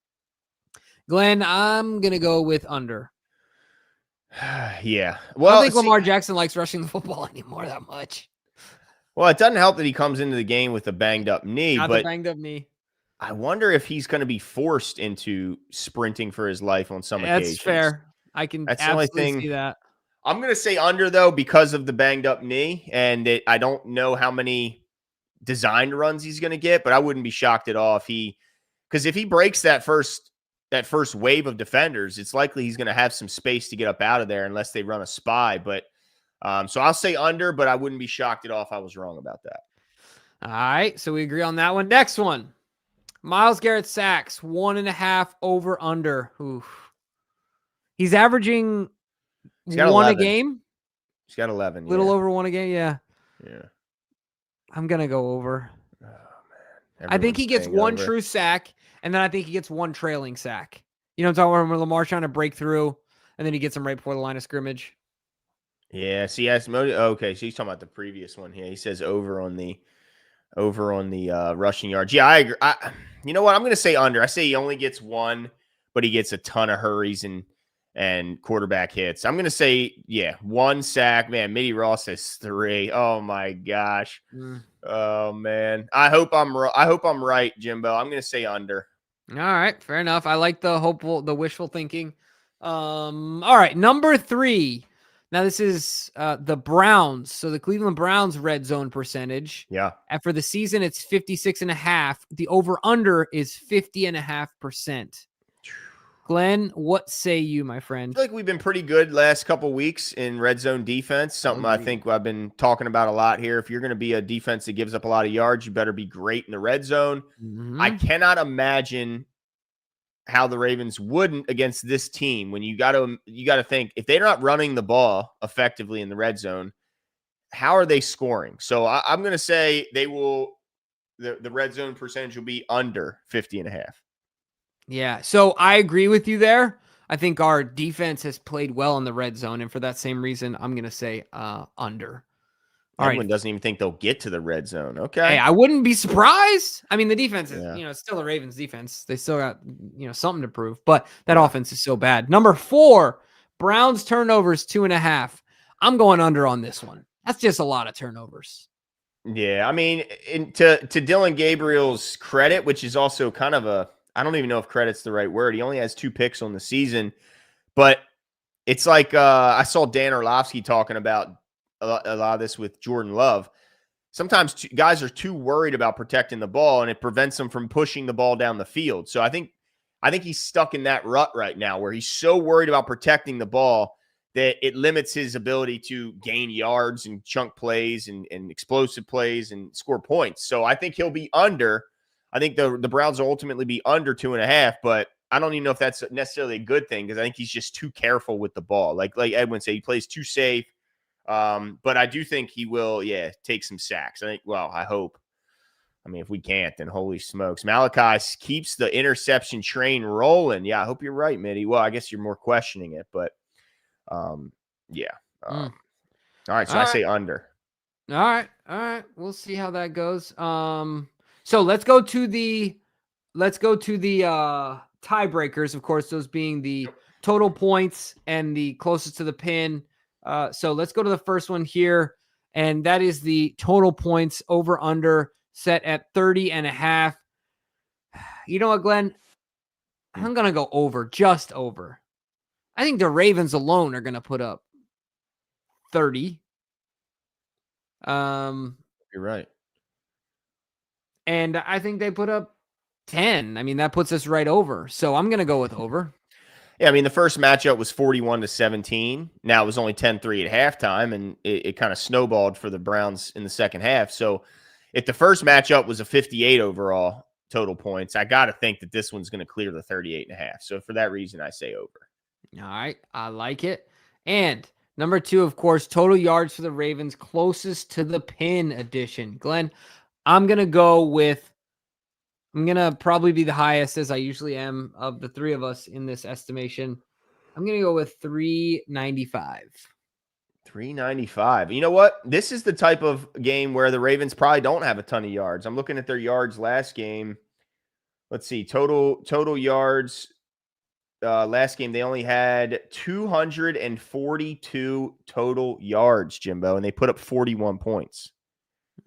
Glenn, I'm going to go with under. Yeah. Well, I don't think Lamar Jackson likes rushing the football anymore that much. Well, it doesn't help that he comes into the game with a banged up knee, Not the but banged up knee. I wonder if he's going to be forced into sprinting for his life on some That's occasions. fair. I can That's the only absolutely thing. see that. I'm going to say under, though, because of the banged up knee, and I don't know how many designed runs he's going to get, but I wouldn't be shocked at all because if he breaks that first wave of defenders, it's likely he's going to have some space to get up out of there unless they run a spy. But so I'll say under, but I wouldn't be shocked at all if I was wrong about that. All right, so we agree on that one. Next one, Myles Garrett sacks 1.5 over under. Oof. He's averaging got 1 a 11. game. He's got 11. Little over 1 a game. Yeah. I'm gonna go over. Oh, man. I think he gets one over. true sack, and then I think he gets one trailing sack. You know what I'm talking about? When Lamar's trying to break through, and then he gets him right before the line of scrimmage. Yeah, see, okay, so he's talking about the previous one here. He says over on the rushing yards. Yeah, I agree. You know what? I'm going to say under. I say he only gets one, but he gets a ton of hurries and quarterback hits. I'm going to say, yeah, 1 sack. Man, Mitty Ross has 3. Oh my gosh. Oh man. I hope I'm right, Jimbo. I'm going to say under. All right, fair enough. I like the wishful thinking. All right, number 3. Now this is the Browns. So the Cleveland Browns red zone percentage. Yeah. And for the season, it's 56.5. The over under is 50.5%. Glenn, what say you, my friend? I feel like we've been pretty good last couple weeks in red zone defense. Something I think I've been talking about a lot here. If you're going to be a defense that gives up a lot of yards, you better be great in the red zone. Mm-hmm. I cannot imagine how the Ravens wouldn't against this team when you got to think if they're not running the ball effectively in the red zone, how are they scoring? So I'm going to say they will. The red zone percentage will be under 50.5. Yeah, so I agree with you there. I think our defense has played well in the red zone, and for that same reason, I'm going to say under. Everyone doesn't even think they'll get to the red zone. Okay. Hey, I wouldn't be surprised. I mean, the defense is, it's still a Ravens defense. They still got, something to prove, but that offense is so bad. Number 4, Browns turnovers 2.5. I'm going under on this one. That's just a lot of turnovers. Yeah, I mean, to Dylan Gabriel's credit, which is also kind of I don't even know if credit's the right word. He only has 2 picks on the season, but it's like I saw Dan Orlovsky talking about a lot of this with Jordan Love. Sometimes guys are too worried about protecting the ball, and it prevents them from pushing the ball down the field. So I think he's stuck in that rut right now where he's so worried about protecting the ball that it limits his ability to gain yards and chunk plays and explosive plays and score points. So I think he'll be under. I think the Browns will ultimately be under 2.5, but I don't even know if that's necessarily a good thing because I think he's just too careful with the ball. Like Edwin said, he plays too safe. But I do think he will, take some sacks. I hope. I mean, if we can't, then holy smokes. Malachi keeps the interception train rolling. Yeah, I hope you're right, Mitty. Well, I guess you're more questioning it, but yeah. All right, so I say under. All right. We'll see how that goes. So let's go to the tiebreakers, of course, those being the total points and the closest to the pin. So let's go to the first one here, and that is the total points over under set at 30.5. You know what, Glenn? I'm going to go over, just over. I think the Ravens alone are going to put up 30. You're right. And I think they put up 10. I mean, that puts us right over. So I'm going to go with over. Yeah, I mean, the first matchup was 41-17. Now it was only 10-3 at halftime, and it kind of snowballed for the Browns in the second half. So if the first matchup was a 58 overall total points, I got to think that this one's going to clear the 38.5. So for that reason, I say over. All right, I like it. And number 2, of course, total yards for the Ravens, closest to the pin edition. Glenn, I'm going to probably be the highest, as I usually am, of the 3 of us in this estimation. I'm going to go with 395. 395. You know what? This is the type of game where the Ravens probably don't have a ton of yards. I'm looking at their yards last game. Let's see. Total yards. Last game, they only had 242 total yards, Jimbo, and they put up 41 points.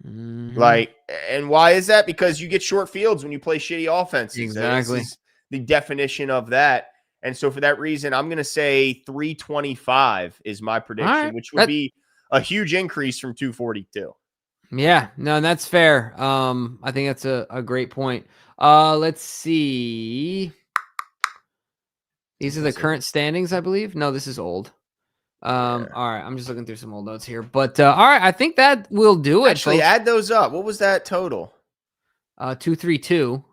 Like, and why is that? Because you get short fields when you play shitty offenses. Exactly. This is the definition of that. And so for that reason, I'm going to say 325 is my prediction, right. which would be a huge increase from 242. Yeah, no, that's fair. I think that's a great point. Let's see. These are the current standings, I believe. No, this is old. All right, I'm just looking through some old notes here, but all right, I think that will do it. Actually, folks. add those up. What was that total? 232.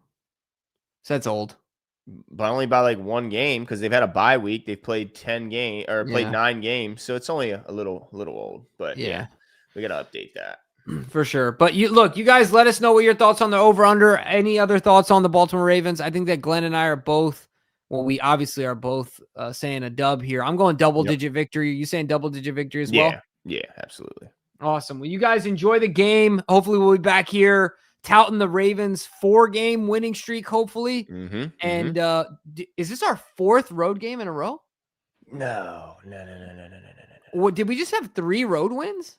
So that's old. But only by like one game because they've had a bye week. They've played 10 games or played 9 games, so it's only a little old. But yeah, we got to update that for sure. But you guys, let us know what your thoughts on the over/under. Any other thoughts on the Baltimore Ravens? I think that Glenn and I are both. Well, we obviously are both saying a dub here. I'm going double-digit victory. You saying double-digit victory as well? Yeah, absolutely. Awesome. Well, you guys enjoy the game. Hopefully, we'll be back here touting the Ravens' 4-game winning streak, hopefully. And is this our 4th road game in a row? No. What, did we just have 3 road wins?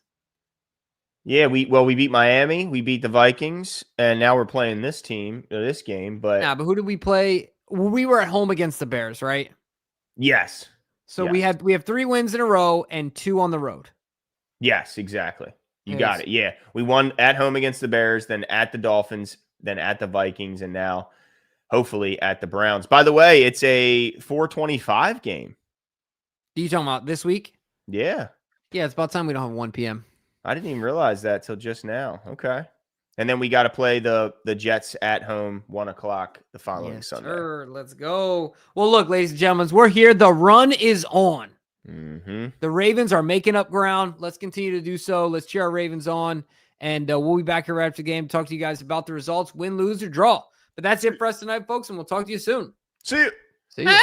Yeah, we beat Miami, we beat the Vikings, and now we're playing this game. But who did we play? We were at home against the Bears, right? Yes. So we have 3 wins in a row and 2 on the road. Yes, exactly. You got it. Yeah. We won at home against the Bears, then at the Dolphins, then at the Vikings, and now hopefully at the Browns. By the way, it's a 4:25 game. Are you talking about this week? Yeah. Yeah, it's about time we don't have 1 p.m. I didn't even realize that till just now. Okay. And then we got to play the Jets at home, 1:00 the following Sunday. Sir. Let's go. Well, look, ladies and gentlemen, we're here. The run is on. The Ravens are making up ground. Let's continue to do so. Let's cheer our Ravens on. And we'll be back here right after the game to talk to you guys about the results, win, lose, or draw. But that's it for us tonight, folks, and we'll talk to you soon. See you. See you.